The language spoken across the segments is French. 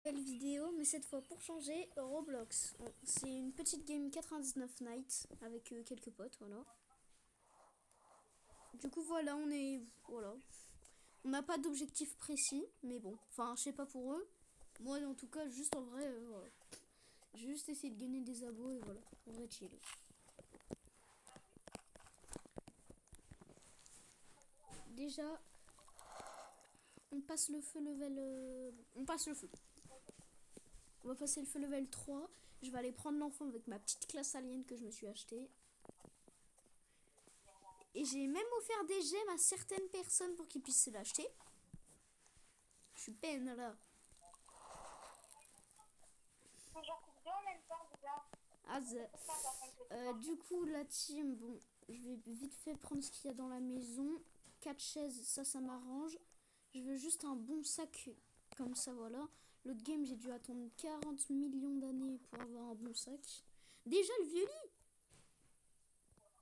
Nouvelle vidéo, mais cette fois pour changer, Roblox. C'est une petite game 99 Nights avec quelques potes, voilà. Du coup voilà, voilà. On n'a pas d'objectif précis, mais bon, enfin je sais pas pour eux. Moi en tout cas, juste en vrai, voilà. J'ai juste essayé de gagner des abos et voilà, on va chill. Déjà, on passe le feu level, on passe le feu. On va passer le feu level 3. Je vais aller prendre l'enfant avec ma petite classe alien que je me suis achetée. Et j'ai même offert des gemmes à certaines personnes pour qu'ils puissent se l'acheter. Je suis peine là. Du coup, la team, bon, je vais vite fait prendre ce qu'il y a dans la maison. 4 chaises, ça m'arrange. Je veux juste un bon sac, comme ça, voilà. L'autre game, j'ai dû attendre 40 millions d'années pour avoir un bon sac. Déjà, le vieux lit.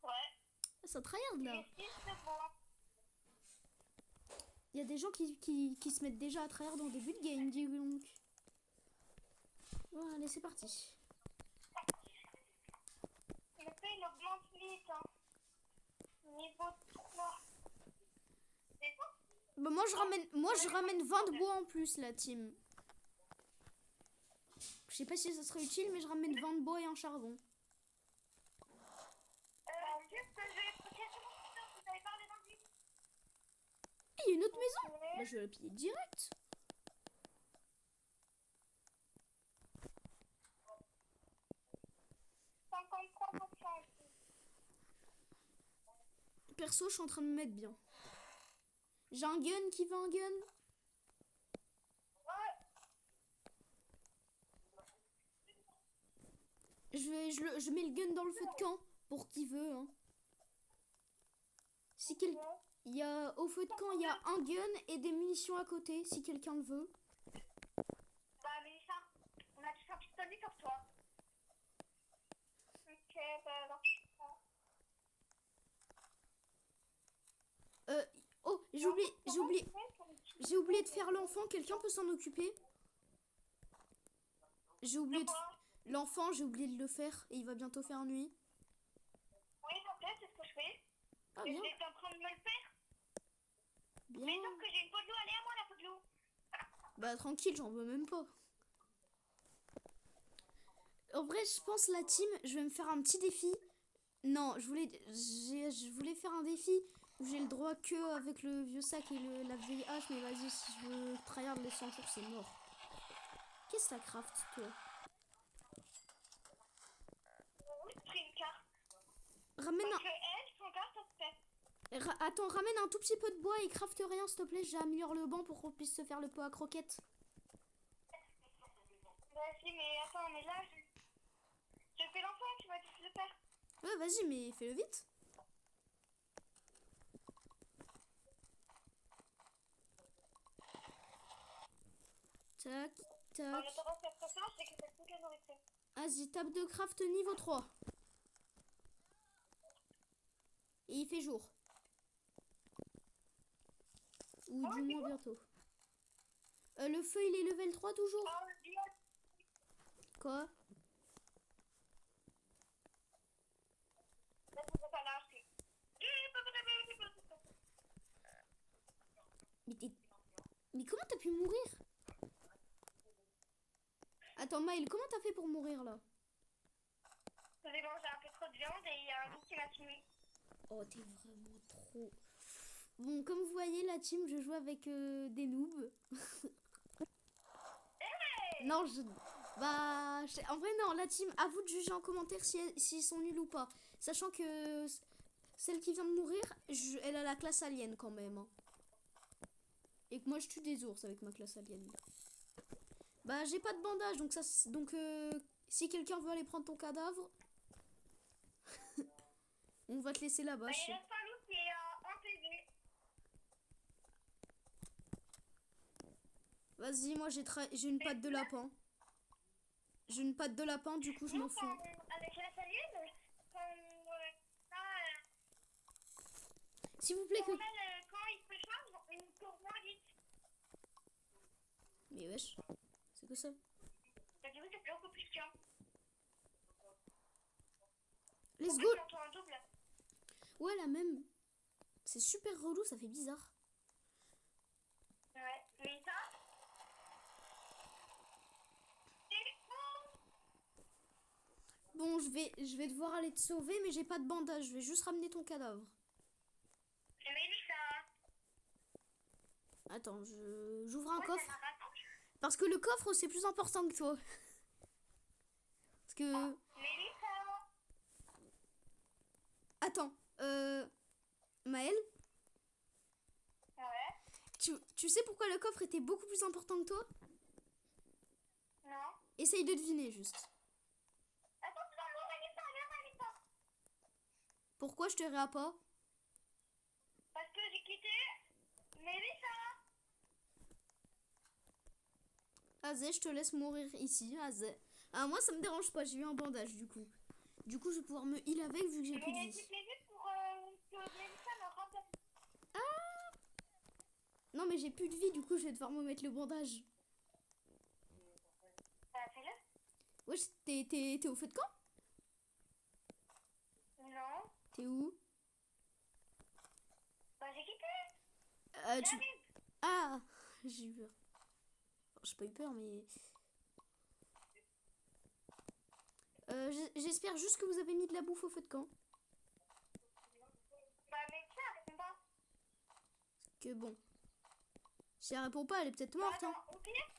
Ouais. Ça tryhard là. Il y a des gens qui se mettent déjà à tryhard dans début de game, dis donc. Bon, allez, c'est parti. Le fait, il augmente vite. Hein. Niveau 3. C'est ça? Bah, moi, je ramène 20 de bois en plus, la team. Je sais pas si ça serait utile, mais je ramène 20 de bois et un charbon. Juste, je vais expliquer sur mon Twitter, vous avez parlé d'un but. Il y a une autre maison. Bah, je vais la piller direct. Perso, je suis en train de me mettre bien. J'ai un gun qui veut un gun. Je mets le gun dans le feu de camp pour qui veut. Hein. Si il y a au feu de camp, il y a un gun et des munitions à côté, si quelqu'un le veut. Bah, Mélissa, on a tous un pistolet sur toi. Ok, bah alors. Oh, j'ai oublié de faire l'enfant. Quelqu'un peut s'en occuper? J'ai oublié de l'enfant, j'ai oublié de le faire et il va bientôt faire nuit. Oui, t'inquiète, c'est ce que je fais. Ah Et bien. j'étais en train de me le faire. Bien. Mais sauf que j'ai une peau de loup, allez à moi la peau de loup. Bah tranquille, j'en veux même pas. En vrai, je pense la team, je vais me faire un petit défi. Non, je voulais faire un défi où j'ai le droit que avec le vieux sac et la vieille hache, mais vas-y, si je veux tryhard les 100 jours, c'est mort. Qu'est-ce que ça craft, toi? Oui, j'ai pris une carte. Ramène Parce que elle, son carte, ça se fait. Attends, ramène un tout petit peu de bois et craft rien, s'il te plaît. J'améliore le banc pour qu'on puisse se faire le pot à croquettes. Vas-y, mais attends, mais là, je fais l'enfant, tu m'as dit de le faire. Ouais, vas-y, mais fais-le vite. Tac, tac. Alors, le temps de faire ça, c'est que c'est toute la nourriture. Vas-y, table de craft niveau 3. Et il fait jour. Ou du moins bientôt. Le feu, il est level 3 toujours. Quoi? Mais comment t'as pu mourir? Attends, Maël, comment t'as fait pour mourir là? J'ai mangé un peu trop de viande et il y a un loup qui m'a tué. Oh, t'es vraiment trop... Bon, comme vous voyez, la team, je joue avec des noobs. Non, bah... En vrai, non, la team, à vous de juger en commentaire s'ils sont nuls ou pas. Sachant que celle qui vient de mourir, elle a la classe alien quand même. Hein. Et que moi, je tue des ours avec ma classe alien. Bah, j'ai pas de bandage, donc si quelqu'un veut aller prendre ton cadavre, on va te laisser là-bas. Bah, il reste un loup qui est en PV. Vas-y, moi j'ai une patte de lapin. J'ai une patte de lapin, du coup je m'en fous. Avec la salive, S'il vous plaît que... quand il fait chaud, il court moins vite. Mais wesh, c'est quoi ça. Bah, du coup, c'est beaucoup plus chiant. Let's En go. plus, on tourne en double. Ouais, la même. C'est super relou, ça fait bizarre. Ouais, mais ça... C'est bon. Bon, je vais devoir aller te sauver, mais j'ai pas de bandage. Je vais juste ramener ton cadavre. C'est Mélissa. Attends, j'ouvre un Ouais, coffre. ça m'a raccroché. Parce que le coffre, c'est plus important que toi. Parce que... Mélissa. Attends, Maël, Ouais. tu sais pourquoi le coffre était beaucoup plus important que toi? Non. Essaye de deviner, juste. Attends, non, Mélissa. Pourquoi je te réa pas? Parce que j'ai quitté Mélissa. Azé, je te laisse mourir ici, Azé. Ah, moi, ça me dérange pas, j'ai eu un bandage, du coup. Du coup, je vais pouvoir me heal avec, vu que j'ai plus de Mais vie. tu plaisir pour que Mélissa me remplace. Non, mais j'ai plus de vie, du coup, je vais devoir me mettre le bandage. Bah, fais-le. Wesh, t'es au feu de camp? Non. T'es où? Bah, j'ai quitté. Tu... Ah, j'ai eu peur. Enfin, j'ai pas eu peur, mais... J'espère juste que vous avez mis de la bouffe au feu de camp. Bah, Mélissa, réponds pas. Que bon. Si elle répond pas, elle est peut-être morte, hein. Attends, au pire,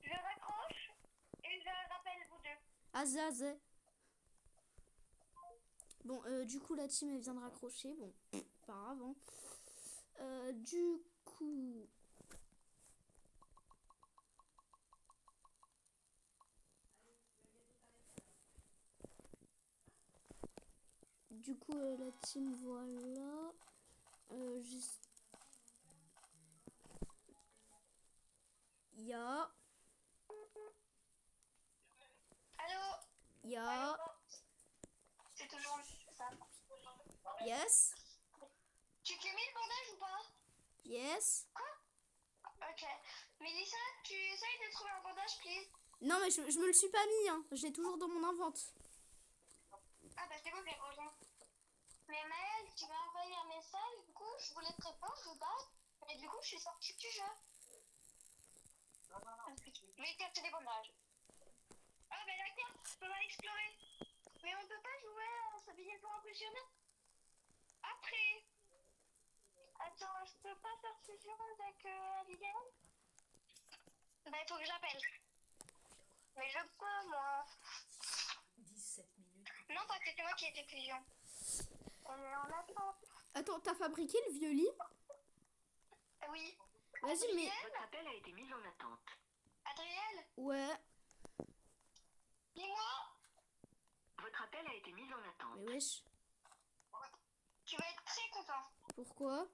je raccroche et je rappelle vous deux. Azé, Azé. Bon, du coup, la team, elle vient de raccrocher. Bon, pas grave, hein. Du coup... Du coup, la team, voilà. Juste... Ya. Allô? Ya. C'est toujours ça. Yes. Tu t'es mis le bandage ou pas? Yes. Ok. Mélissa, tu essayes de trouver un bandage, please? Non, mais je me le suis pas mis, hein. Je l'ai toujours dans mon invente. Ah bah c'est bon, je l'ai rejoint. Mais Maëlle, tu m'as envoyé un message, du coup je voulais te répondre de base, mais du coup je suis sortie du jeu. Mais capter des bandages. Ah bah d'accord, on va explorer. Mais on peut pas jouer en s'habiller pour impressionner. Après. Attends, je peux pas faire fusion avec Abigail? Bah il faut que j'appelle. Mais je peux moi. 17 minutes. Non, parce que c'est moi qui ai fait fusion. On est en attente. Attends, t'as fabriqué le vieux lit? Oui. Vas-y, mais... Votre appel a été mis en attente. Adriel, Ouais. dis-moi, Votre appel a été mis en attente. Mais wesh. tu vas être très content. Pourquoi?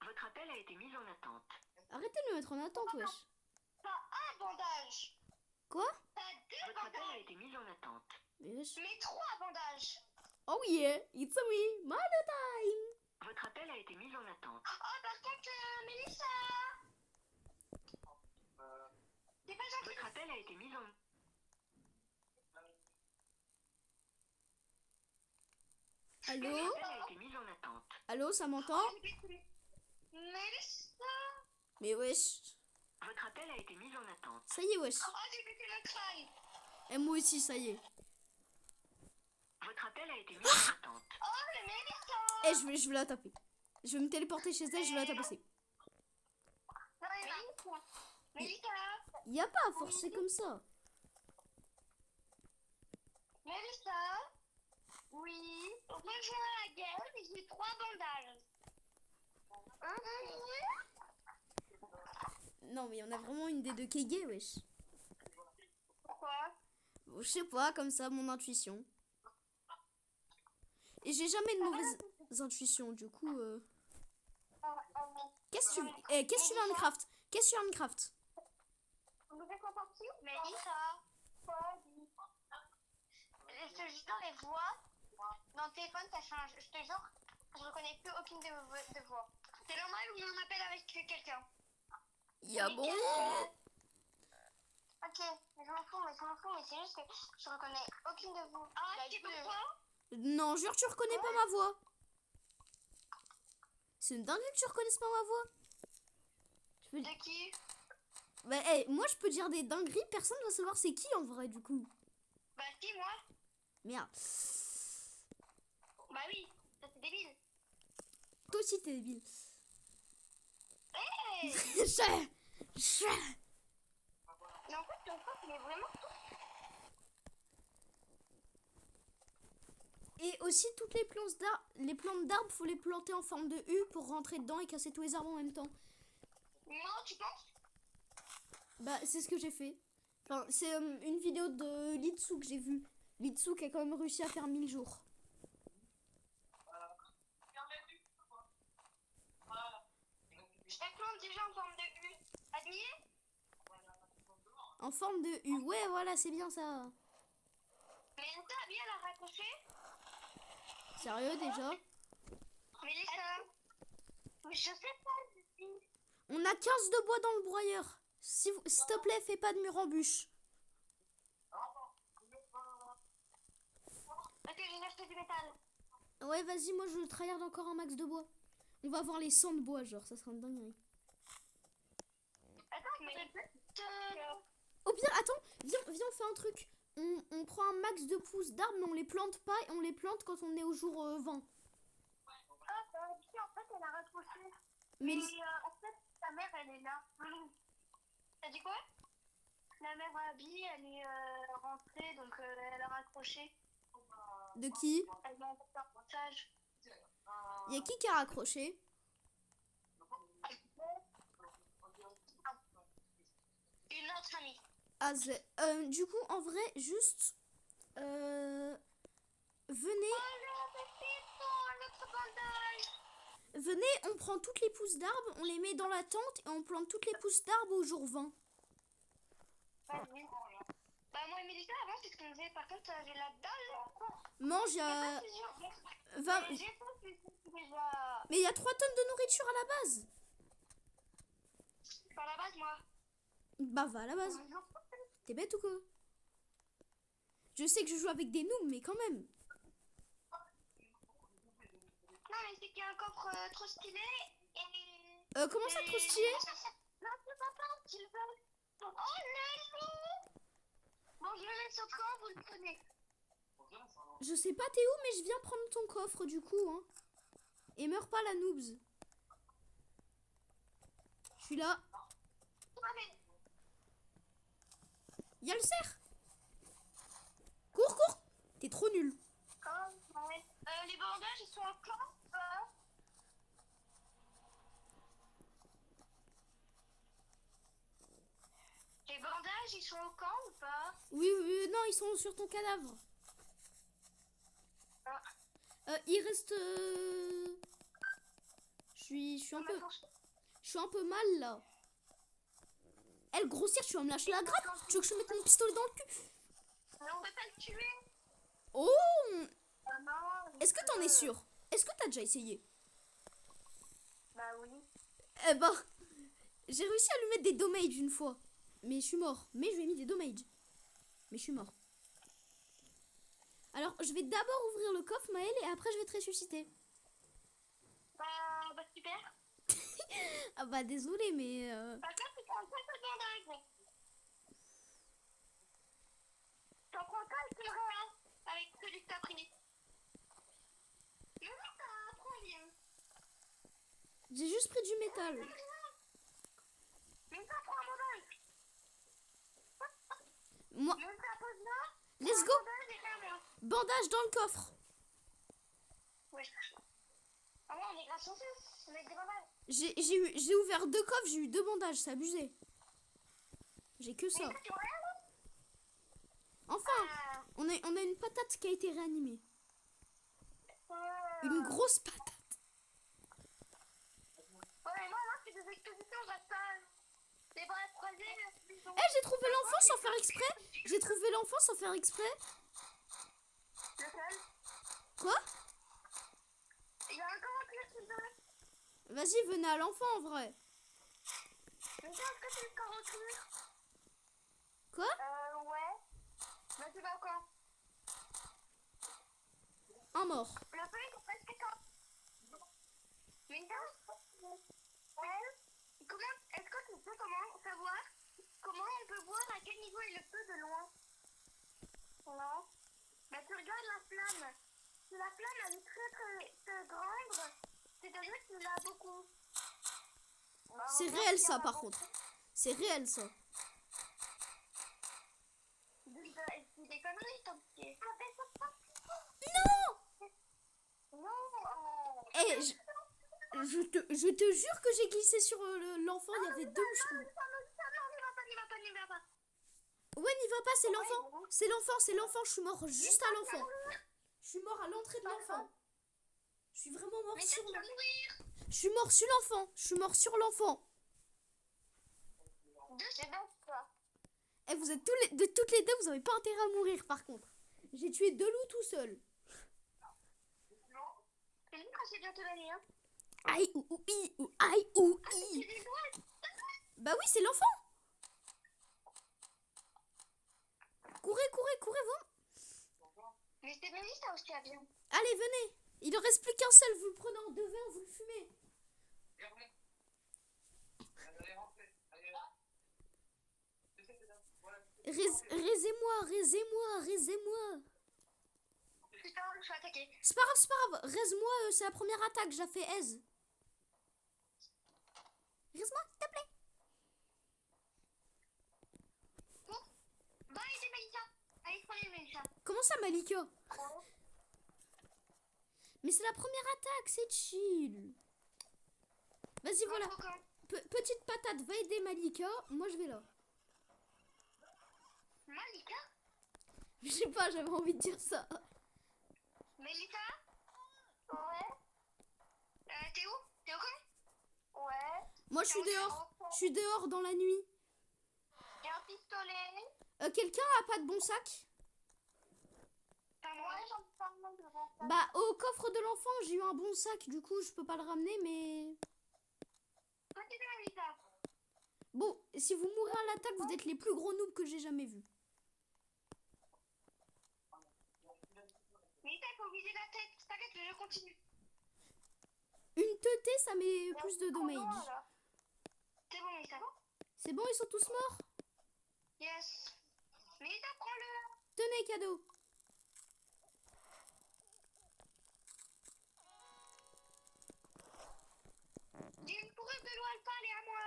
Votre appel a été mis en attente. Arrêtez de me mettre en attente, wesh. T'as un bandage. Quoi? T'as deux Votre appel a bandages. été mis en attente. Mais wesh. Mais trois bandages. Oh yeah, it's a me, my time. Votre appel a été mis en attente. Oh, par contre, Mélissa. C'est pas gentil. Votre appel a été mis en... Allô? Votre appel a été mis en attente. Allô, ça m'entend? Mélissa. Mais wesh. Votre appel a été mis en attente. Ça y est, wesh. Oh, j'ai pété le crâne. Et moi aussi, ça y est. Votre appel a été mis en attente. Oh, mais Mélissa. Eh, je vais la taper. Je vais me téléporter chez elle, je vais la taper. Non, Mélissa. Mélissa. Y a pas à forcer comme ça. Mélissa. Oui. Rejoins la guerre, j'ai trois bandages. Non, mais y en a vraiment une des deux qui est gay, wesh. Pourquoi? Bon, je sais pas, comme ça, mon intuition. Et j'ai jamais de mauvaises intuitions, du coup... Qu'est-ce que tu... qu'est-ce que tu veux en craft? Qu'est-ce que tu veux en craft? Vous êtes sorti? Mélissa. Quoi? Je te jure, les voix dans le téléphone, ça change. Je te jure, je reconnais plus aucune de voix. C'est normal ou on appelle avec quelqu'un? Y'a bon. Ok, mais je m'en fous, mais c'est juste que je reconnais aucune de vous. Ah, c'est pour toi? Non, jure, tu reconnais pas ma voix. C'est une dinguerie que tu reconnaisses pas ma voix. Je peux... De qui? Bah, hey, moi, je peux dire des dingueries, personne va savoir c'est qui en vrai, du coup. Bah, si, moi. Merde. Bah oui, ça c'est débile. Toi aussi, t'es débile. Hey. Je- Mais en fait, ton coffre, il est vraiment... Et aussi, toutes les plantes d'arbres, faut les planter en forme de U pour rentrer dedans et casser tous les arbres en même temps. Non, tu penses? Bah, c'est ce que j'ai fait. Enfin, c'est une vidéo de Litsu que j'ai vue. Litsu qui a quand même réussi à faire 1000 jours. Je te plante déjà en forme de U. Admis? En forme de U. Ouais, voilà, c'est bien ça. Mais t'as bien la raccrocher? Sérieux, déjà? Mélissa? Mais je sais pas, Zizi. On a 15 de bois dans le broyeur. S'il te plaît, fais pas de mur en bûche. Ok, j'ai acheté du métal. Ouais, vas-y, moi je tryhard encore un max de bois. On va voir les 100 de bois, genre, ça sera une dinguerie. Attends, mais... Au pire, attends, viens, on fait un truc. On prend un max de pousses d'arbres, mais on les plante pas et on les plante quand on est au jour 20. Ah, bah, puis en fait, elle a raccroché. Mais En fait, ta mère, elle est là. T'as dit quoi? La mère Abby, elle est rentrée, donc elle a raccroché. de qui? Elle m'a envoyé un message. Y a qui a raccroché? Une autre amie. Ah, du coup, en vrai, juste... venez, venez, on prend toutes les pousses d'arbres, on les met dans la tente et on plante toutes les pousses d'arbres au jour 20. Vas-y. Bah, moi et Mélissa, avant, c'est ce qu'on faisait. Par contre, j'ai la dalle. Mange, Pas 20... J'ai pas fait déjà. Mais il y a 3 tonnes de nourriture à la base. Par la base, moi. Bah, va à la base. T'es bête ou quoi? Je sais que je joue avec des noobs, mais quand même. Non, mais c'est qu'il y a un coffre trop stylé et... Comment ça, trop stylé? Non, c'est papa, tu le veux. Oh, non. Bon, je le mets sur quand, vous le prenez. Je sais pas t'es où, mais je viens prendre ton coffre du coup. Hein. Et meurs pas la noobs. Je suis là. Ah, mais... Y'a le cerf. Cours, cours. T'es trop nul. Oh, ouais. Les bandages, ils sont en camp ou pas? Les bandages, ils sont au camp ou pas? Oui, oui, non, ils sont sur ton cadavre. Ah. Il reste... Je suis un peu mal là. Elle grossière, tu vas me lâcher la grappe? Tu veux que je mette mon pistolet dans le cul? Mais on peut pas le tuer. Oh! Ah non. Est-ce que t'en es sûr? Est-ce que t'as déjà essayé? Bah oui. Eh ben, j'ai réussi à lui mettre des damages une fois. Mais je suis mort. Mais je lui ai mis des damages. Mais je suis mort. Alors, je vais d'abord ouvrir le coffre, Maëlle, et après je vais te ressusciter. Bah super. Ah bah, désolé, mais... Par contre, tu prends pas ce bandage. T'en prends pas le terrain avec celui que t'as pris. Mais oui, t'as troisième. J'ai juste pris du métal. Mais t'as prends un bandage. Moi, Mais t'as pose là. let's go. Bandage et rien moi. Bandage dans le coffre. Ouais. Ah ouais, on est grâce au feu. On est des bandages. J'ai ouvert 2 coffres, j'ai eu 2 bandages, c'est abusé. J'ai que ça. Mais tu vois rien là? Enfin, Ah. on a une patate qui a été réanimée. Ah. Une grosse patate. Ouais, mais moi là, c'est des expositions, j'attends pas. Les bras croisés, Eh, j'ai trouvé l'enfant sans faire exprès. J'ai trouvé l'enfant sans faire exprès. lequel? Quoi? Il y a encore un truc qui me... Vas-y, venez à l'enfant en vrai. Mais est-ce que tu peux reclure? Quoi? Ouais. Bah, c'est pas quoi. Un mort. Le feu est presque quand? Mais ça? Ouais. Comment, est-ce que tu peux comment savoir comment on peut voir à quel niveau est le feu de loin? Non. Bah, tu regardes la flamme. Si la flamme elle est très grande, c'est-à-dire que tu l'as beaucoup. Bah, C'est regarde réel s'il y ça en a par beaucoup. contre. C'est réel ça. C'est des conneries, ton petit. Ah, ben, c'est pas... Non! Non! Eh, je te jure que j'ai glissé sur l'enfant, il y avait deux bouchons. Non, n'y va pas. Ouais, n'y va pas, c'est Ouais, l'enfant. bon. C'est l'enfant, je suis mort juste à l'enfant. Je suis mort à l'entrée de l'enfant. Je suis vraiment mort Mais sur tu vas l'enfant. mourir. Je suis mort sur l'enfant. Je suis mort sur l'enfant. C'est bon, toi. Eh, vous êtes de toutes les deux, vous avez pas intérêt à mourir par contre. J'ai tué deux loups tout seul. C'est lui quand c'est bientôt la nuit, hein. Aïe ou i ou aïe ou C'est i. des doigts. Bah oui, c'est l'enfant. Courez, vous. Mais c'est bien ça aussi, bien. Allez, venez. Il en reste plus qu'un seul. Vous le prenez en deux verres, vous le fumez. Raisez-moi. Putain, je suis attaquée. C'est pas grave. Raise-moi, c'est la première attaque, j'ai fait aise. Raise-moi, s'il te plaît. Va aider Malika. Allez, prenez Malika. Comment ça, Malika? Mais c'est la première attaque, c'est chill. Vas-y, voilà. Petite patate, va aider Malika. Moi, je vais là. Malika? Je sais pas, j'avais envie de dire ça. Malika? Ouais. T'es où? T'es au camp? Ouais. Moi, je suis dehors. Je suis dehors dans la nuit. J'ai un pistolet. Quelqu'un a pas de bon sac? Ouais, j'en parle de bon sac. Bah, au coffre de l'enfant, j'ai eu un bon sac. Du coup, je peux pas le ramener, mais... Côté de Malika. Bon, si vous mourrez à l'attaque, vous êtes les plus gros noobs que j'ai jamais vus. Malika, il faut viser la tête. T'inquiète, je continue. Une teutée, ça met plus de damage. C'est bon, Malika. C'est bon, ils sont tous morts? Yes. Malika, prends-le. Tenez, cadeau. J'ai une fourrure de loi alpha, elle est à moi.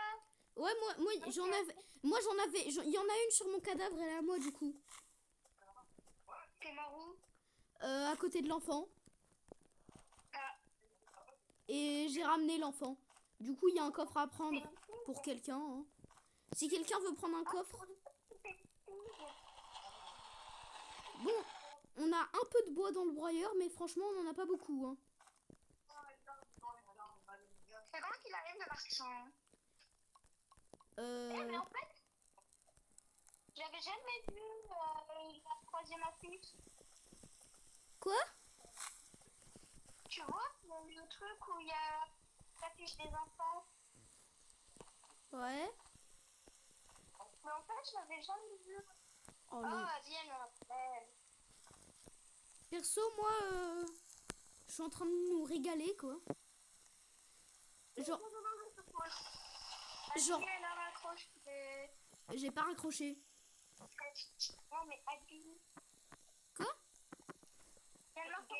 Ouais, j'en avais, il y en a une sur mon cadavre, elle est à moi du coup. T'es mort où? À côté de l'enfant. Ah. Et j'ai ramené l'enfant. Du coup, il y a un coffre à prendre pour quelqu'un. Hein. Si quelqu'un veut prendre un coffre. Bon, on a un peu de bois dans le broyeur, mais franchement, on n'en a pas beaucoup. Hein. C'est comment qu'il arrive de partir sans... Euh... mais en fait, j'avais jamais vu la troisième affiche. Quoi? Tu vois, le truc où il y a l'affiche des enfants. Ouais. Mais en fait, je l'avais jamais vu. Oh non. Vas-y, elle me rappelle. Perso, moi, je suis en train de nous régaler, quoi. Genre, Elle a raccroché. j'ai pas raccroché. Non, mais Abby. Quoi? Elle m'a fait.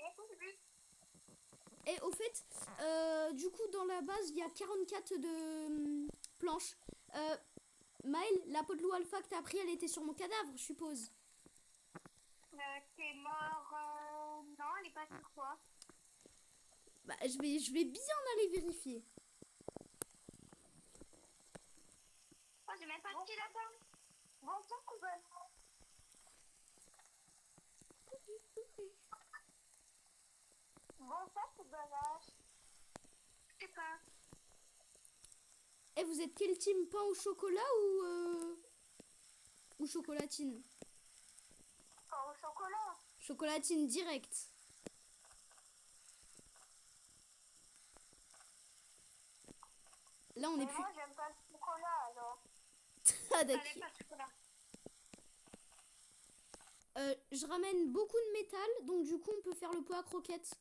Et au fait, du coup, dans la base, il y a 44 de planches. Maël, la peau de loup alpha que t'as pris, elle était sur mon cadavre, je suppose. T'es mort. Non, elle est pas sur toi. Bah, je vais bien aller vérifier. Oh, j'ai même pas de petit lapin. Bon sang, couvert. Bon, ça, c'est dommage. Je sais pas. Et vous êtes quel team, pain au chocolat ou chocolatine? Au chocolat. Chocolatine direct. Là, on est plus... Moi, j'aime pas le chocolat, alors. Ah, Allez, d'accord. pas tout là. Je ramène beaucoup de métal, donc du coup on peut faire le pot à croquettes.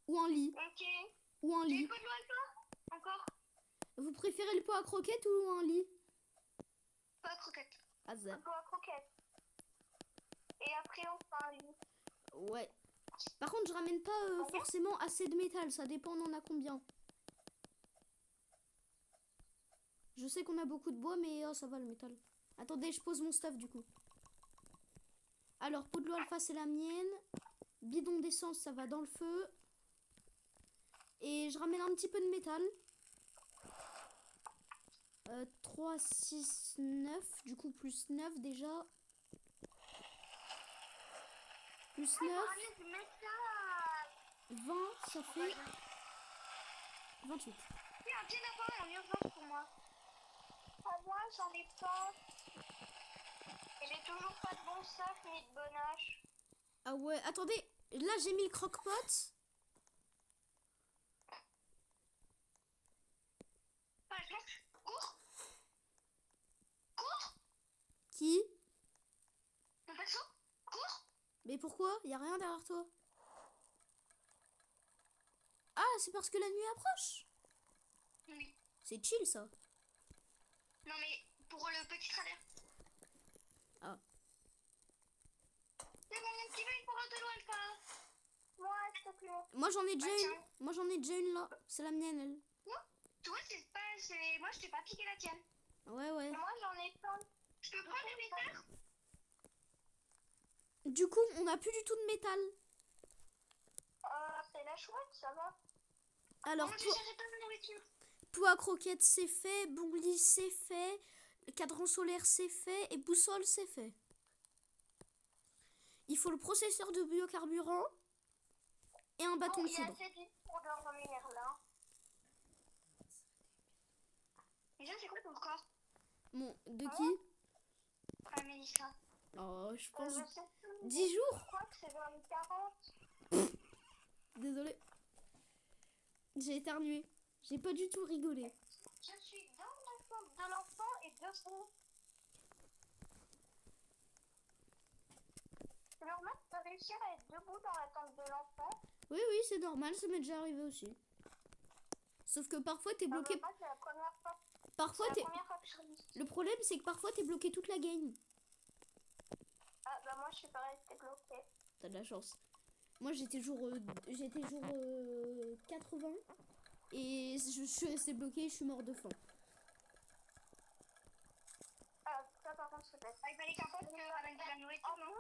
Ou un lit. Ok. Ou un J'ai lit. pas de alpha encore. Vous préférez le pot à croquettes ou un lit? Pas à croquette. Ah, ça. Un peu à croquette. Et après, on fera un lit. Ouais. Par contre, je ramène pas forcément assez de métal, ça dépend on en a combien. Je sais qu'on a beaucoup de bois, mais ça va le métal. Attendez, je pose mon stuff du coup. Alors, pot de l'eau alpha, c'est la mienne. Bidon d'essence, ça va dans le feu. Et je ramène un petit peu de métal. 3, 6, 9. Du coup, plus 9 déjà. Plus 9, Allez, du métal. 20, ça fait 28. Il y a un pied d'appareil en urgence pour moi. Moi, j'en ai pas. Et j'ai toujours pas de bon sac ni de bon hache. Ah ouais, attendez. Là, j'ai mis le croque-pot. Par exemple, cours. Cours. Qui? Mon perso. Cours. Mais pourquoi? Y a rien derrière toi. Ah, c'est parce que la nuit approche. Oui. C'est chill ça. Non mais pour le petit travers. Ah. C'est bon, mon petit veille pour de l'eau alpha. Moi, s'il te plaît. Moi j'en ai déjà Bah, une. tiens. Moi j'en ai déjà une là. C'est la mienne elle. Toi, c'est pas. Moi, je t'ai pas piqué la tienne. Ouais ouais. Moi, j'en ai plein. Je peux prendre les métals. Du coup, on n'a plus du tout de métal. C'est la chouette, ça va. Alors Moi, j'ai cherché plein de nourriture. pot à croquettes c'est fait, bouli c'est fait, le cadran solaire c'est fait et boussole c'est fait. Il faut le processeur de biocarburant et un bâton Bon, de il y a foudre. assez d'huile pour dormir là. Déjà, c'est quoi ton corps? Bon, de qui? Ah, Mélissa. Oh, je pense Je sais plus. 10 jours. Je crois que c'est vers les 40. Désolée. J'ai éternué. J'ai pas du tout rigolé. Je suis dans l'attente de l'enfant et debout. C'est normal de réussir à être debout dans l'attente de l'enfant. Oui, oui, c'est normal, ça m'est déjà arrivé aussi. Sauf que parfois t'es bloqué. Moi, c'est la première fois. Parfois C'est t'es. la première fois que je réussis. Le problème, c'est que parfois t'es bloqué toute la game. Ah, bah moi, je suis pas restée bloquée. T'as de la chance. Moi, j'étais jour 80 et je suis restée bloquée et je suis mort de faim. Ah, ça, par contre, c'est bête. Il fallait qu'un pote ramène de la nourriture, non?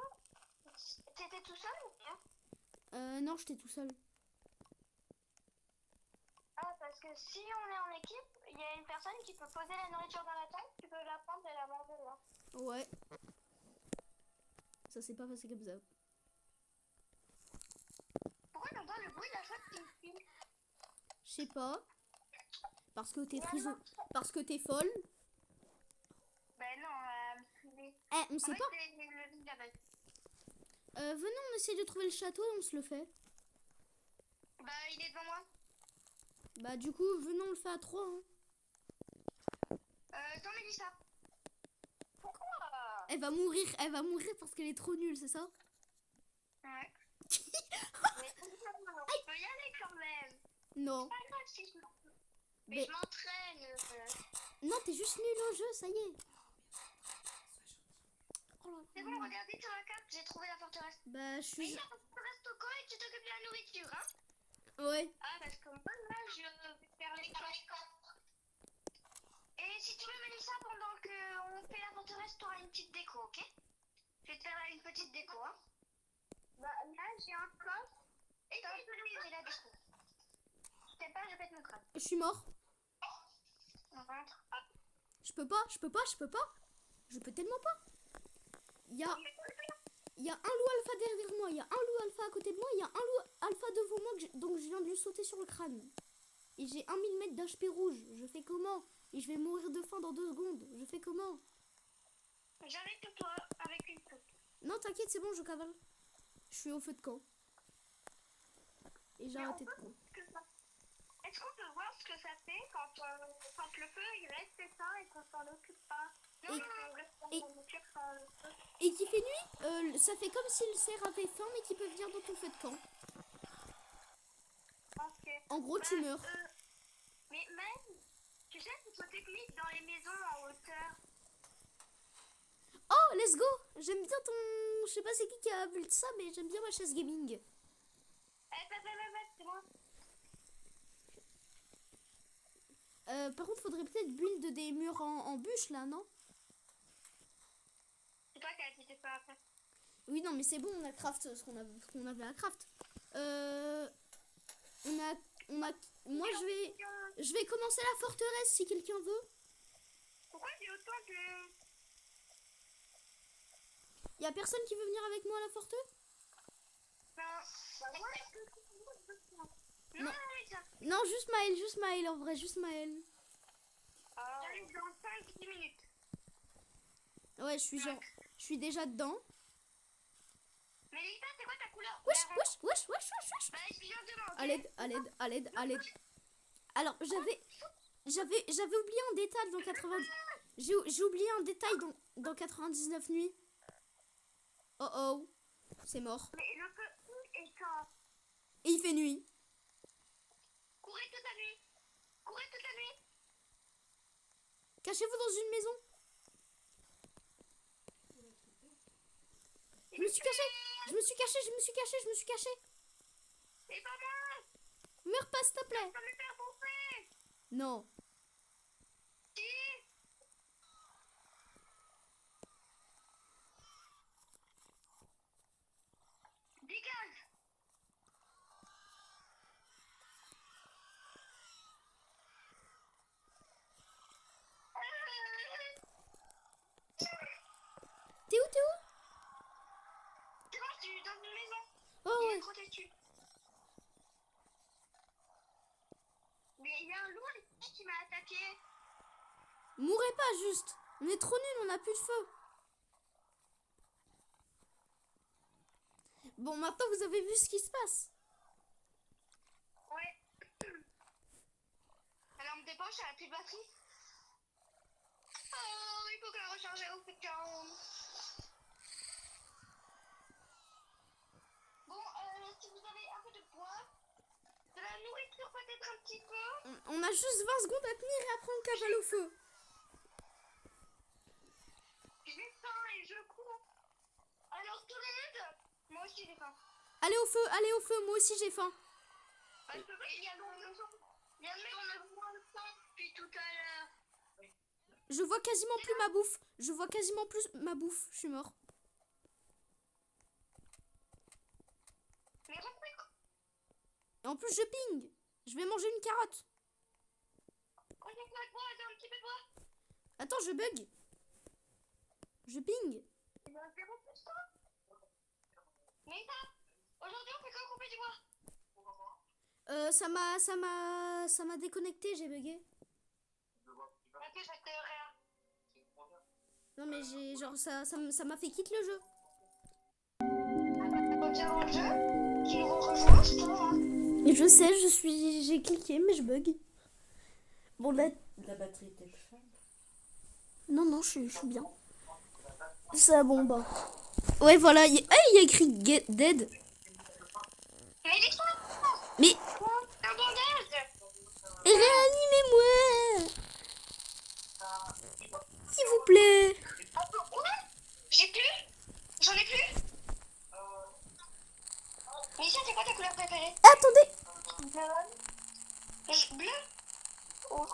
T'étais tout seul ou bien? Non, j'étais tout seul. Ah, parce que si on est en équipe, il y a une personne qui peut poser la nourriture dans la tente, tu peux la prendre et la manger là. Ouais. Ça s'est pas passé comme ça. Pourquoi j'entends le bruit de la chouette qui me filme? Je sais pas. Parce que t'es Il y a prison. un autre. Parce que t'es folle. Ben non, mais... On sait pas. c'est le vide avec. Venez, on essaie de trouver le château et on se le fait. Bah, il est devant moi. Bah, du coup, venons, on le fait à 3. Hein. Attends, Mélissa. Pourquoi? Elle va mourir parce qu'elle est trop nulle, c'est ça? Ouais. Mais je peux y aller quand même. Non. Pas grave si je m'entraîne. Mais Mais je m'entraîne. non, t'es juste nulle au jeu, ça y est. Oh là C'est là. bon, regardez sur la carte, j'ai trouvé la forteresse. Bah, je Mais suis. il y a la forteresse Toko et tu t'occupes de la nourriture, hein? Ouais. Ah, parce que moi, là, je vais faire les cloches. Et si tu veux, Mélissa, pendant qu'on fait la forteresse, tu auras une petite déco, ok? Je vais te faire une petite déco, hein? Bah, là, j'ai un coffre. Et j'ai la déco. Je t'aime pas, je pète mon crâne. Je suis mort. On rentre. Ah. Je peux pas. Je peux tellement pas. Il y a un loup alpha derrière moi, il y a un loup alpha à côté de moi, il y a un loup alpha devant moi, donc je viens de lui sauter sur le crâne. Et j'ai 1000 mètres d'HP rouge. Je fais comment? Et je vais mourir de faim dans 2 secondes. Je fais comment? J'arrive pour toi avec une coupe. Non, t'inquiète, c'est bon, je cavale. Je suis au feu de camp. Et j'ai arrêté de camp. Est-ce qu'on peut voir ce que ça fait quand le feu il reste éteint et qu'on s'en occupe pas? Non, Et- ça fait comme si le cerf avait faim, mais qu'il peut venir dans ton feu de camp. Ok. En gros, tu meurs. Mais même, tu sais, c'est une technique dans les maisons en hauteur. Oh, let's go. J'aime bien ton... Je sais pas c'est qui a build ça, mais j'aime bien ma chaise gaming. C'est moi. Par contre, faudrait peut-être build des murs en bûche, là, non? C'est toi qui as dit pas après. Oui, non, mais c'est bon, on a craft ce qu'on avait à craft. Moi, je vais commencer la forteresse si quelqu'un veut. Pourquoi j'ai autant de... Y a personne qui veut venir avec moi à la forte? Non. Bah, moi, Non. Non, juste Maël, en vrai, juste Maël. J'arrive dans 5-10 minutes. Ouais, je suis déjà dedans. Mais Lisa, c'est quoi ta couleur? Wesh. Bah, je viens demain. À l'aide. Alors, j'avais oublié un détail dans 90... J'ai oublié un détail dans 99 nuits. Oh, c'est mort. Mais le feu est quand? Et il fait nuit. Courez toute la nuit. Cachez-vous dans une maison. Je me suis caché. C'est pas moi. Meurs pas, s'il te plaît. Ça me fait bouffer. Non. Si. Dégage. T'es où? C'est bon, je suis dans une maison. Oh Il est ouais. trop têtu. Mais il y a un loup ici qui m'a attaqué. Mourrez pas, juste. On est trop nuls, on a plus de feu. Bon, maintenant vous avez vu ce qui se passe. Ouais. Alors, on me débranche, elle a plus de batterie. Oh, il faut que la recharge au fait Bon, si vous avez un peu de bois, de la nourriture peut-être un petit peu. On a juste 20 secondes à tenir et après on cavale au feu. J'ai faim et je cours. Alors tout le monde, moi aussi j'ai faim. Allez au feu, moi aussi j'ai faim. Il y a longtemps, il y a même moins de temps depuis tout à l'heure. Je vois quasiment plus ma bouffe. Je suis mort. Mais repris. Et en plus je ping. Je vais manger une carotte. Oh, j'ai pas de bois, j'ai un petit peu de bois. Attends, je bug. Je ping. Il y a 0 plus toi. Mais ça, aujourd'hui on fait quoi couper du bois? Ça m'a déconnecté, j'ai bugué. Ok, je te rien. Non mais j'ai genre ça m'a fait quitter le jeu. Reviens dans le jeu, tu nous rejoins, je te vois. Et je sais, j'ai cliqué mais je bug. Bon là, La batterie était pleine. non, je suis bien. Ça bon bah. Ouais voilà, il y a écrit get dead. Mais laisse-moi. Mais Un bandage. réanimez-moi. S'il vous plaît. Quoi? J'ai plus? J'en ai plus? Mais ça, c'est quoi ta couleur préférée? Attendez. Bleu? Oh.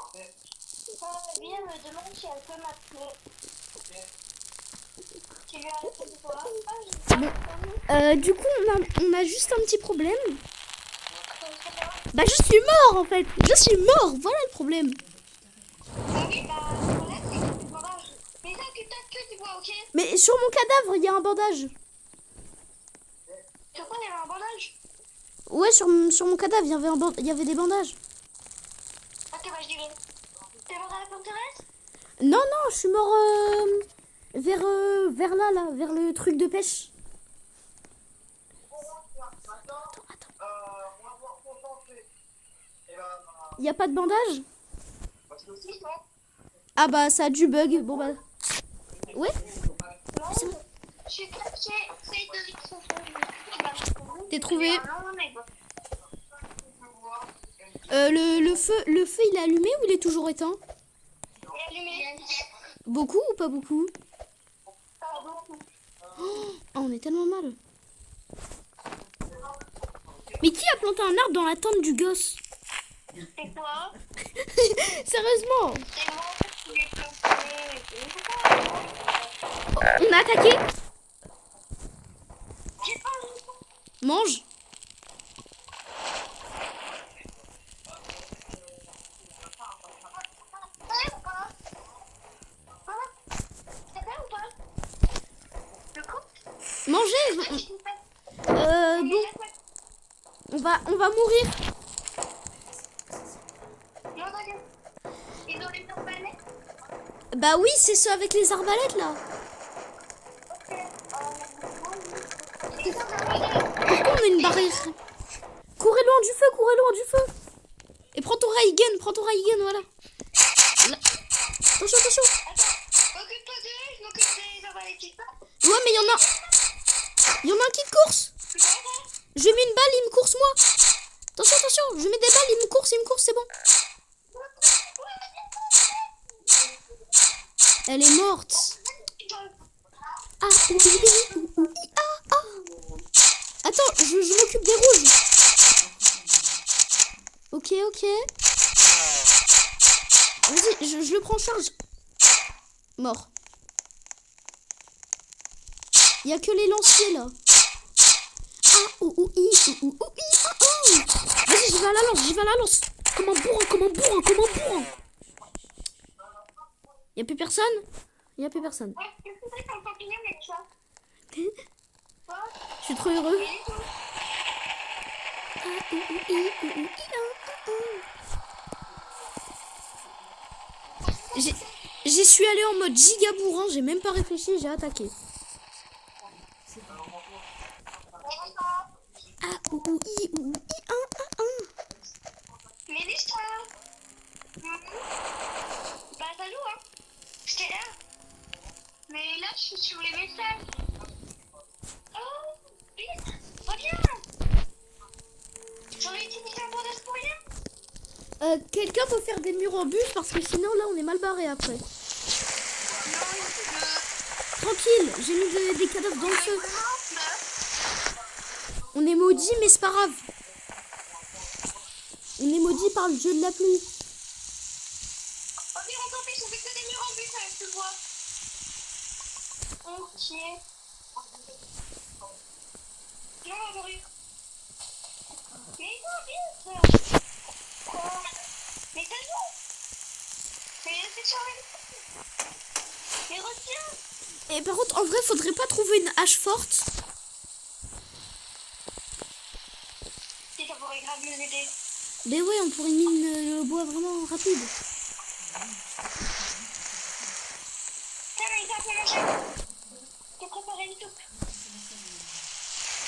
Bien me demande si elle peut m'appeler. Tu lui as répondu quoi? Du coup on a juste un petit problème. Bah je suis mort en fait. Je suis mort, voilà le problème. Bah oui, bah le problème c'est que c'est du bandage. Mais ça, tu t'as que du bois, ok? Mais sur mon cadavre, il y a un bandage. Sur quoi il y avait un bandage? Ouais, sur mon cadavre, il y avait des bandages. Ok, bah je dis bien. T'es mort à la forteresse? Non, je suis mort vers là, vers le truc de pêche. Attends. Il y a pas de bandage? Si, non. Ah bah ça a du bug. Bon bah. Ouais. Non, C'est bon. J'ai caché, c'est de T'es trouvé. Le feu il est allumé ou il est toujours éteint? Beaucoup ou pas beaucoup? Oh, on est tellement mal. Mais qui a planté un arbre dans la tente du gosse? C'est quoi? Sérieusement? C'est moi qui l'ai planté. On a attaqué? J'ai pas Mange. Mangez. Bon, on va mourir. Bah oui, c'est ceux avec les arbalètes là. Pourquoi on a une barrière? Courez loin du feu, Et prends ton ray gun, voilà. Là. Attention. Occupe-toi d'eux, je m'occupe des arbalétiques. Ouais, mais il y en a un qui te course. Je lui ai mis une balle, il me course moi. Attention, je lui mets des balles, il me course, c'est bon. Elle est morte. Ah. Attends, je m'occupe des rouges. Ok. Vas-y, je le prends en charge. Mort. Il y a que les lanciers là. Vas-y, j'y vais à la lance. Comme un bourrin. Y a plus personne? Je suis trop heureux. J'y suis allé en mode giga bourrin, j'ai même pas réfléchi, j'ai attaqué. Bah salut hein. J'étais là. Mais là je suis sur les messages. Oh vite, reviens. J'aurais utilisé un mot de spoiler. Quelqu'un peut faire des murs en bus parce que sinon là on est mal barré après. Tranquille, j'ai mis des cadavres dans le feu. On est maudit mais c'est pas grave. On est maudit par le dieu de la pluie. Ok, on s'en fiche, on fait que des murs en bus avec ce bois. Ok. Non, on va mourir. Mais non, vite. Quoi? Mais t'as vu? Mais c'est charmé. Mais retiens. Et par contre, en vrai, faudrait pas trouver une hache forte. Si ça pourrait grave nous aider. Mais ouais, on pourrait miner le bois vraiment rapide. Tiens, mais il t'a fait manger. T'as préparé une soupe.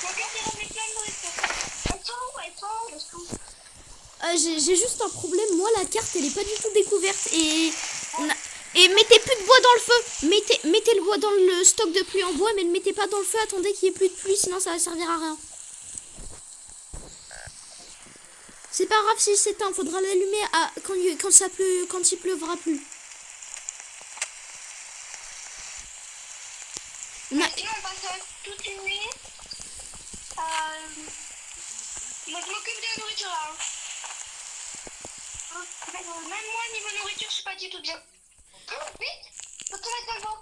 Mon cœur s'est rempli plein de nourriture. Elles sont, le scoop. J'ai juste un problème. Moi, la carte, elle est pas du tout découverte. Et mettez plus de bois dans le feu. Mettez le bois dans le stock de pluie en bois, mais ne mettez pas dans le feu. Attendez qu'il y ait plus de pluie, sinon ça va servir à rien. C'est pas grave si s'éteint. Faudra l'allumer quand il pleuvra plus. Sinon, on passe toute une nuit. Moi, je m'occupe de la nourriture là. Même moi, niveau nourriture, je suis pas du tout bien. Vite, faut tout mettre dans le vent.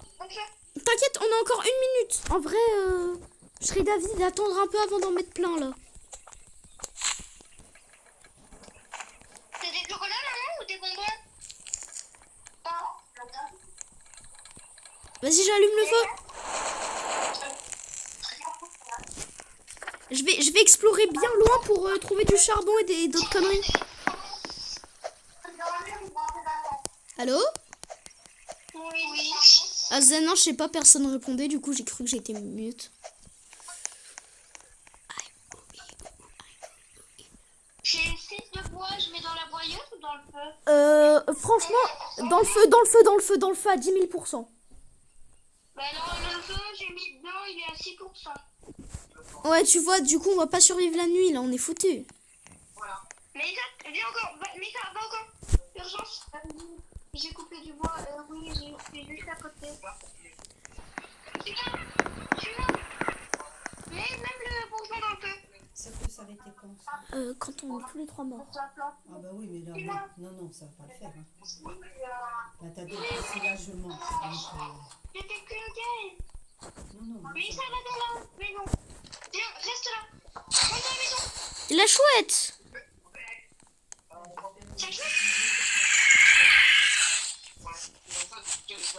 T'inquiète, on a encore 1 minute. En vrai, je serais d'avis d'attendre un peu avant d'en mettre plein là. C'est des chocolats maman ou des bonbons? Vas-y, j'allume le feu. Je vais explorer bien loin pour trouver du charbon et d'autres conneries. Allô? Oui. Ah non, je sais pas, personne répondait, du coup j'ai cru que j'étais mute. J'ai 6 de bois, je mets dans la boyeuse ou dans le feu? Franchement, dans le feu à 10 000%. Bah non, le feu, j'ai mis dedans, il est à 6%. Ouais, tu vois, du coup, on va pas survivre la nuit, là, on est foutu. Mais ça, viens encore, mais ça va encore. Urgence. J'ai coupé du bois, oui, j'ai juste à côté. Putain, je suis là. Mais même le bourgeon dans le feu. Ça peut s'arrêter quand ça? Quand on est tous les trois morts. Ah bah oui, mais là, non, ça va pas le faire. Hein. Là, t'as dépassé largement. Donc, J'étais que le gars. non, Mais ça va dans la maison. Viens, reste là. Rentre dans la maison. Et la chouette! Ça joue.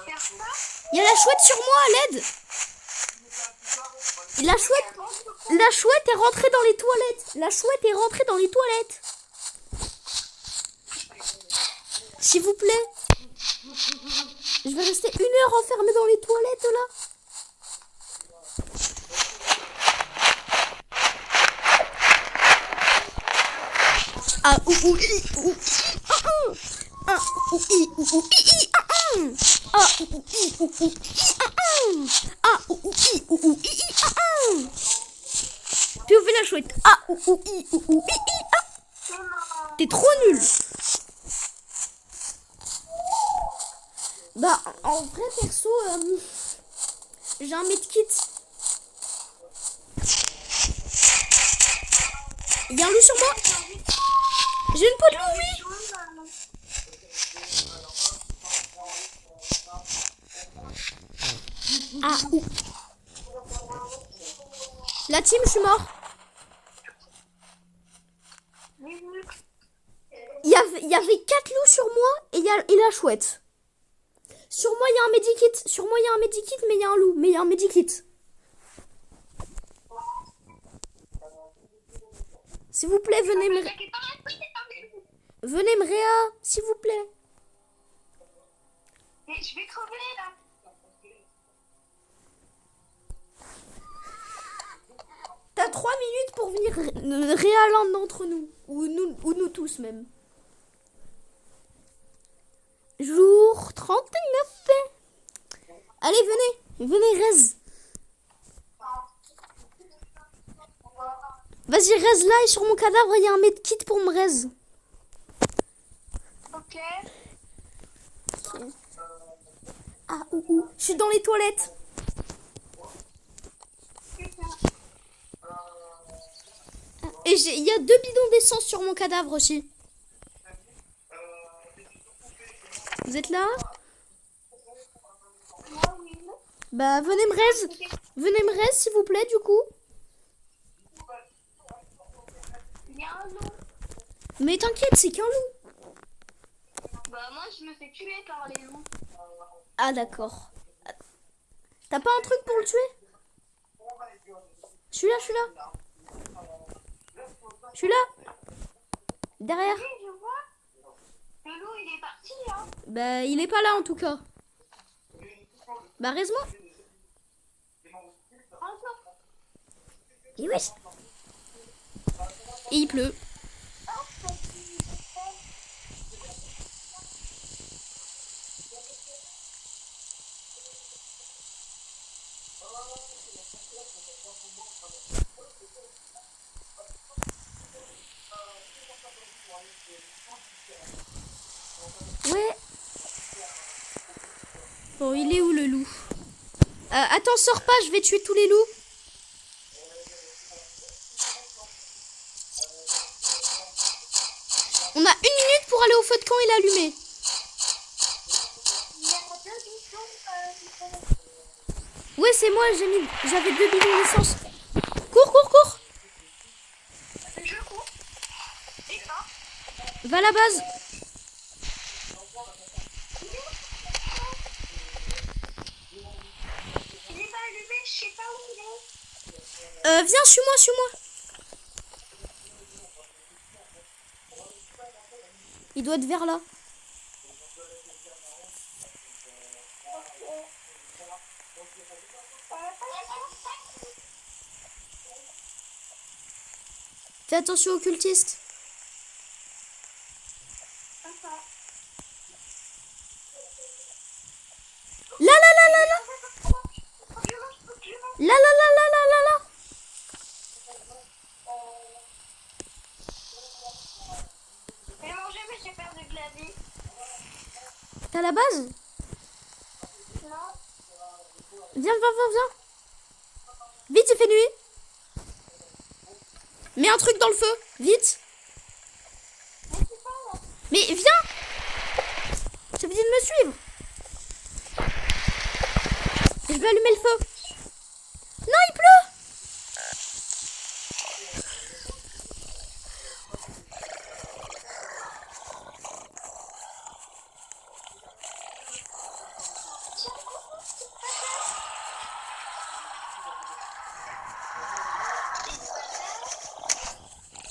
Faire ça. Il y a la chouette sur moi, à l'aide! La chouette est rentrée dans les toilettes. La chouette est rentrée dans les toilettes. S'il vous plaît. Je vais rester 1 heure enfermée dans les toilettes, là. Ah, ou, i, ou, ah, ou, i, ou, i, ah, ou, i, ou, ah, ou, i, ou, i, ah. Puis on fait la chouette. Ah, ou, i, ou, i, ah. T'es trop nul. Bah, en vrai, perso, j'ai un medkit. Il y a un loup sur moi. J'ai une peau de loup, oui. Ah, ou. La team, je suis mort. Il y avait 4 loups sur moi et la chouette. Sur moi, il y a un medikit. Sur moi, il y a un medikit, mais il y a un loup. Mais il y a un medikit. S'il vous plaît, venez me... Venez me réa, s'il vous plaît. Mais je vais crever là. T'as 3 minutes pour venir réa l'un d'entre nous. Ou nous tous même. Jour 39. Allez, venez. Venez, Rez. Vas-y, Rez là, et sur mon cadavre, il y a un medkit pour me Rez. Ok. Ah, ou. Je suis dans les toilettes. Et il y a 2 bidons d'essence sur mon cadavre aussi. Vous êtes là? Bah, venez me Rez. Venez me Rez, s'il vous plaît, du coup. Il y a un loup. Mais t'inquiète, c'est qu'un loup. Bah moi je me fais tuer par les loups. Ah, d'accord. T'as pas un truc pour le tuer? Je suis là. Je suis là. Derrière. Oui, je vois. Le loup il est parti hein. Bah, il est pas là en tout cas. Bah, Rez-moi. Encore. Et wesh. Et il pleut. Ouais. Bon, il est où le loup? Attends, sors pas, je vais tuer tous les loups. On a 1 minute pour aller au feu de camp et l'allumer. Il y a 2 bidons. Ouais, c'est moi, j'avais 2 bidons d'essence. Cours. Je cours. Et ça. Va à la base. Il est pas allumé, je sais pas où il est. Viens, suis-moi. Il doit être vers là. Fais attention aux cultistes. Là. base? Non. Viens. Vite, il fait nuit. Mets un truc dans le feu, vite. Mais viens. Je t'ai dit de me suivre. Je vais allumer le feu. Non, il pleut.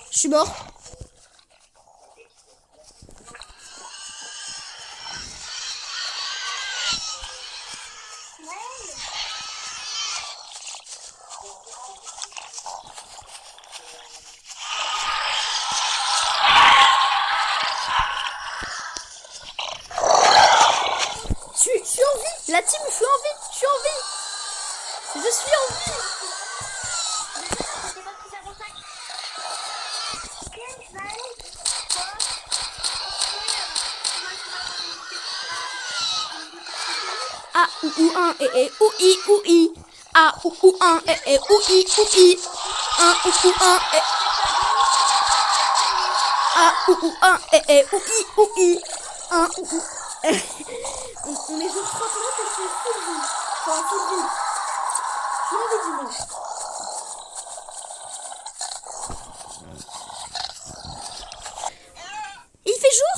Je suis mort. Je suis en vie. La team, je suis en vie. Je suis en vie. Je suis en vie. A ou un et ou i A ou un et ou i un ou un et A ou un et ou i un ou on est juste 30 minutes et je suis full vie. Enfin, full vie. J'ai envie du monde. Il fait jour?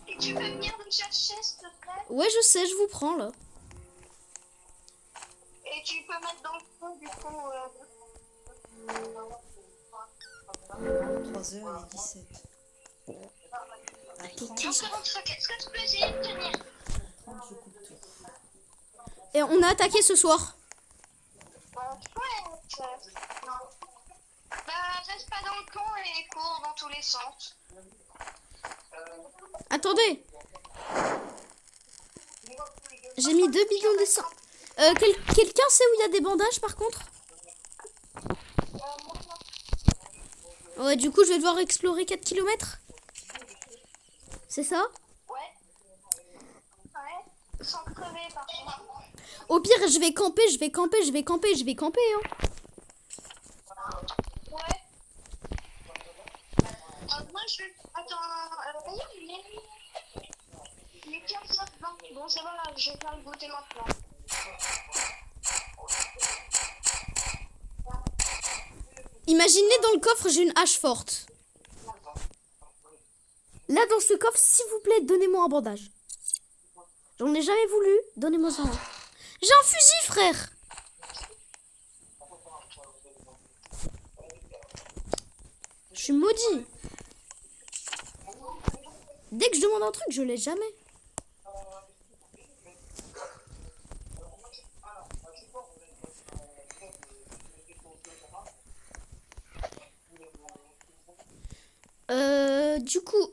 Et tu peux venir me chercher, s'il te plaît? Ouais, je sais, je vous prends là. Et tu peux mettre dans le fond, du coup... 3h17. Dans 45, est-ce que tu peux essayer de tenir? 30, je coupe tout. Et on a attaqué ce soir. Ouais. Bah, reste pas dans le camp et cours dans tous les sens. Attendez. J'ai mis 2 bidons d'essence. Quelqu'un sait où il y a des bandages par contre? Ouais, du coup, je vais devoir explorer 4 km. C'est ça? Ouais. Ouais. Sans crever, par contre. Au pire, je vais camper. Hein. Ouais. Moi, je vais... Attends, d'ailleurs, les pierres sortent. Bon, c'est bon, là, je vais faire le goûter maintenant. Imaginez dans le coffre, j'ai une hache forte. Là, dans ce coffre, s'il vous plaît, donnez-moi un bandage. J'en ai jamais voulu. Donnez-moi ça. J'ai un fusil, frère. Je suis maudit. Dès que je demande un truc, je l'ai jamais. Du coup...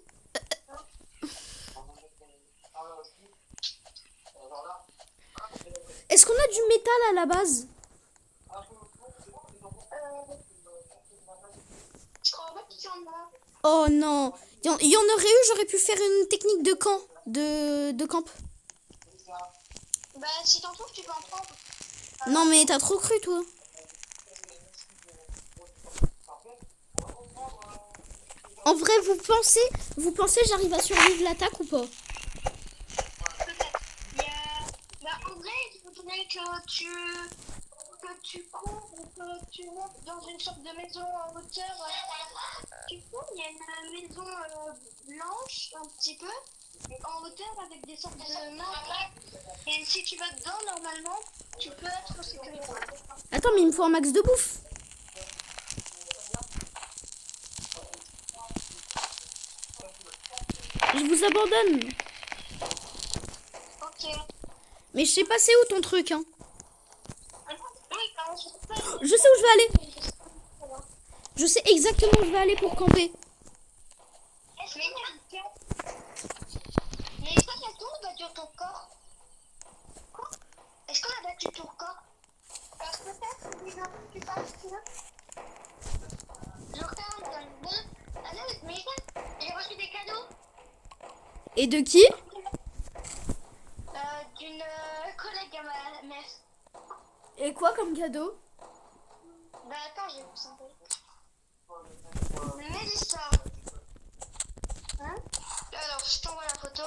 Est-ce qu'on a du métal à la base? Je crois pas qu'il y en a. Oh non. Il y en aurait eu, j'aurais pu faire une technique de camp. De camp. Bah, si t'en trouves, tu peux en prendre. Non mais t'as trop cru toi. En vrai, vous pensez j'arrive à survivre l'attaque ou pas? Peut-être. Bah, en vrai, il faudrait que tu cours ou que tu montes dans une sorte de maison en hauteur. Tu cours, il y a une maison blanche, un petit peu, en hauteur avec des sortes de marques. Et si tu vas dedans, normalement, tu peux être en sécurité. Attends, mais il me faut un max de bouffe. Je vous abandonne. Ok. Mais je sais pas c'est où ton truc hein. Oui, quand on se retrouve. Je sais où je vais aller. Je sais exactement où je vais aller pour camper. Mais est-ce qu'on a tout battu ton corps? Est-ce qu'on a battu ton corps? Parce que peut-être que tu passes là. Je regarde dans le bon. Allez, mais j'ai reçu des cadeaux. Et de qui? D'une collègue à ma mère. Et quoi comme cadeau? Bah attends, j'ai vu ça. Mélissa. Hein? Alors, je t'envoie la photo.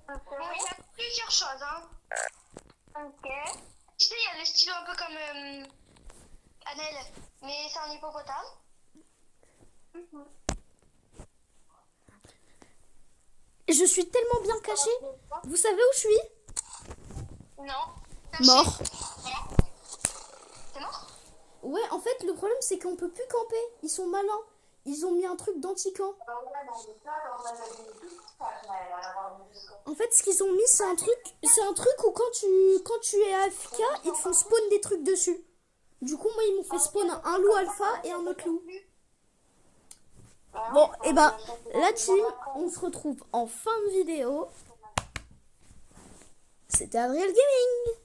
Bon, il y a plusieurs choses, hein. Ok. Tu sais, il y a le stylo un peu comme Annelle, mais c'est un hippopotame. Je suis tellement bien cachée. Vous savez où je suis? Non. Mort. C'est mort? Ouais, en fait, le problème, c'est qu'on peut plus camper. Ils sont malins. Ils ont mis un truc d'anti-camp. En fait, ce qu'ils ont mis, c'est un truc où quand tu es AFK, ils te font spawn des trucs dessus. Du coup, moi, ils m'ont fait spawn un loup alpha et un autre loup. Bon, et ben, la team, on se retrouve en fin de vidéo. C'était Adriel Gaming.